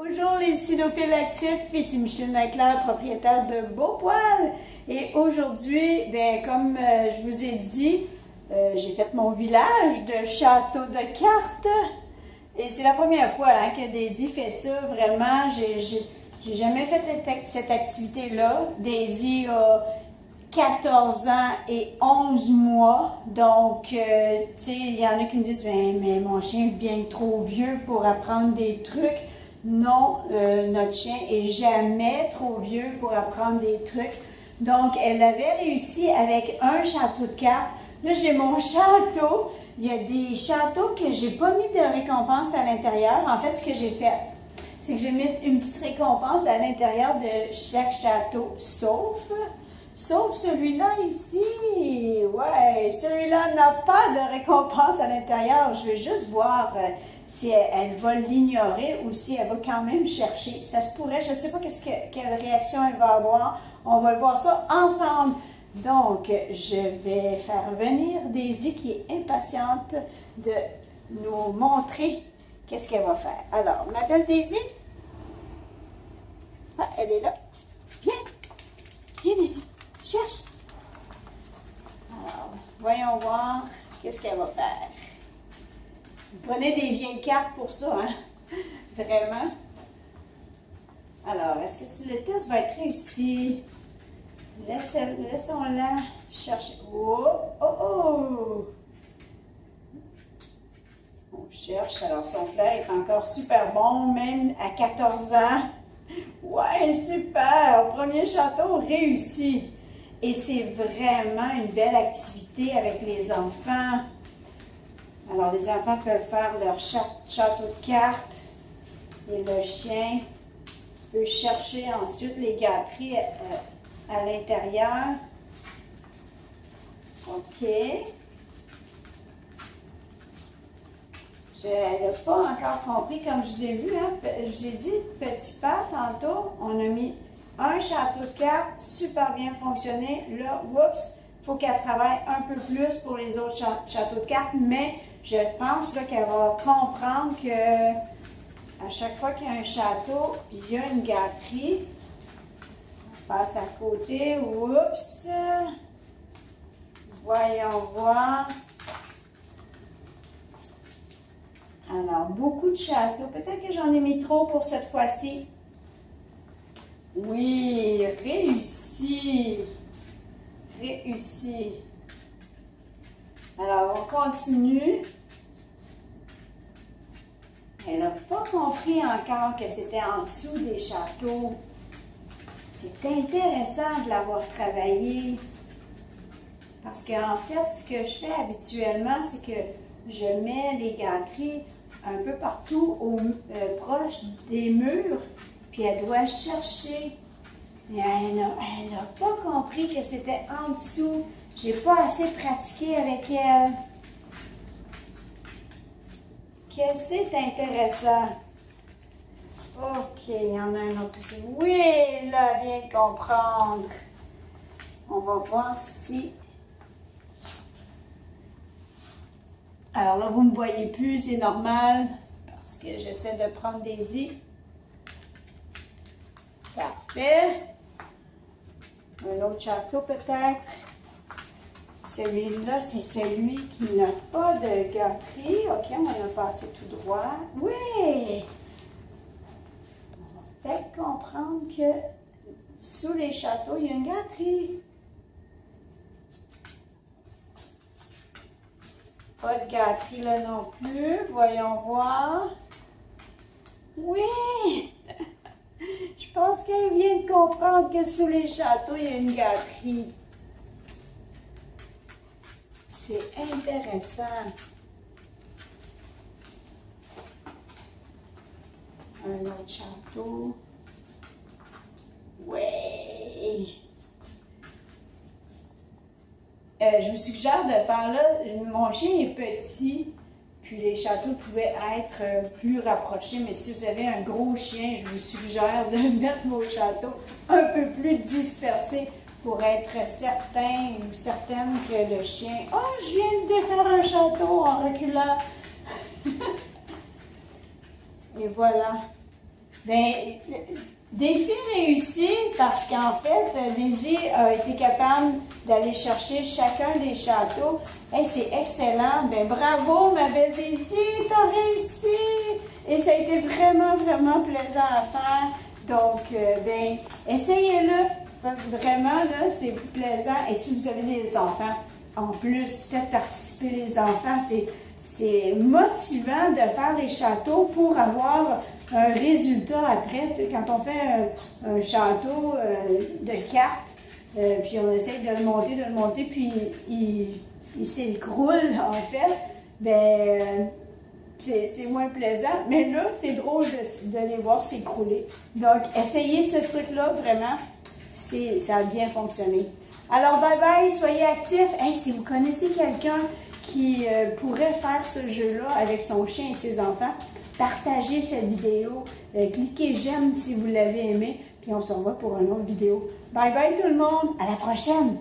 Bonjour les cynophiles actifs, ici Micheline Leclerc, propriétaire de Beaupoil. Et aujourd'hui, comme je vous ai dit, j'ai fait mon village de château de cartes. Et c'est la première fois que Daisy fait ça, vraiment. J'ai jamais fait cette activité-là. Daisy a 14 ans et 11 mois. Donc, tu sais, il y en a qui me disent, mais mon chien est bien trop vieux pour apprendre des trucs. Non, notre chien est jamais trop vieux pour apprendre des trucs. Donc, elle avait réussi avec un château de cartes. Là, j'ai mon château. Il y a des châteaux que j'ai pas mis de récompense à l'intérieur. En fait, ce que j'ai fait, c'est que j'ai mis une petite récompense à l'intérieur de chaque château, sauf celui-là ici. Ouais, celui-là n'a pas de récompense à l'intérieur. Je vais juste voir si elle va l'ignorer ou si elle va quand même chercher. Ça se pourrait, je ne sais pas quelle réaction elle va avoir. On va voir ça ensemble. Donc, je vais faire venir Daisy qui est impatiente de nous montrer qu'est-ce qu'elle va faire. Alors, ma belle Daisy. Ah, elle est là. Viens. Viens, Daisy. Cherche. Alors, voyons voir qu'est-ce qu'elle va faire. Vous prenez des vieilles cartes pour ça, hein? Vraiment. Alors, est-ce que le test va être réussi? Laissons-la chercher. Oh, oh, oh! On cherche. Alors, son flair est encore super bon, même à 14 ans. Ouais, super! Premier château réussi. Et c'est vraiment une belle activité avec les enfants. Alors, les enfants peuvent faire leur château de cartes et le chien peut chercher ensuite les gâteries à l'intérieur. OK. Elle n'a pas encore compris, comme je vous ai vu, hein, je vous ai dit, petit pas, tantôt, on a mis un château de cartes, super bien fonctionné. Là, oups, il faut qu'elle travaille un peu plus pour les autres châteaux de cartes, mais je pense qu'elle va comprendre que à chaque fois qu'il y a un château, il y a une gâterie. On passe à côté, oups. Voyons voir. Alors, beaucoup de châteaux. Peut-être que j'en ai mis trop pour cette fois-ci. Oui, réussi. Réussi. Alors, on continue. Elle n'a pas compris encore que c'était en dessous des châteaux. C'est intéressant de l'avoir travaillé. Parce qu'en fait, ce que je fais habituellement, c'est que je mets les gâteries un peu partout, proche des murs, puis elle doit chercher. Mais elle n'a pas compris que c'était en dessous. J'ai pas assez pratiqué avec elle. Que c'est intéressant. OK, il y en a un autre ici. Oui, là, elle vient de comprendre. On va voir si... Alors là, vous ne me voyez plus, c'est normal, parce que j'essaie de prendre Daisy. Parfait. Un autre château peut-être. Celui-là, c'est celui qui n'a pas de gâterie. OK, on va le passer tout droit. Oui! On va peut-être comprendre que sous les châteaux, il y a une gâterie. Pas de gâterie là non plus. Voyons voir. Oui! Je pense qu'elle vient de comprendre que sous les châteaux, il y a une gâterie. C'est intéressant. Un autre château. Oui! Je vous suggère de faire là, mon chien est petit, puis les châteaux pouvaient être plus rapprochés, mais si vous avez un gros chien, je vous suggère de mettre vos châteaux un peu plus dispersés pour être certain ou certaine que le chien... Oh, je viens de défaire un château en reculant! Et voilà. Ben, défi réussi parce qu'en fait, Lizzie a été capable d'aller chercher chacun des châteaux. Hey, c'est excellent. Ben, bravo, ma belle Lizzie, t'as réussi. Et ça a été vraiment, vraiment plaisant à faire. Donc, ben, essayez-le. Vraiment, là, c'est plaisant. Et si vous avez des enfants, en plus, faites participer les enfants. C'est motivant de faire les châteaux pour avoir un résultat après. Tu sais, quand on fait un château de cartes, puis on essaie de le monter, puis il s'écroule, en fait, ben c'est moins plaisant. Mais là, c'est drôle de les voir s'écrouler. Donc, essayez ce truc-là, vraiment. Ça a bien fonctionné. Alors, bye bye, soyez actifs. Hey, si vous connaissez quelqu'un qui pourrait faire ce jeu-là avec son chien et ses enfants, partagez cette vidéo, cliquez j'aime si vous l'avez aimé, puis on se revoit pour une autre vidéo. Bye bye tout le monde, à la prochaine!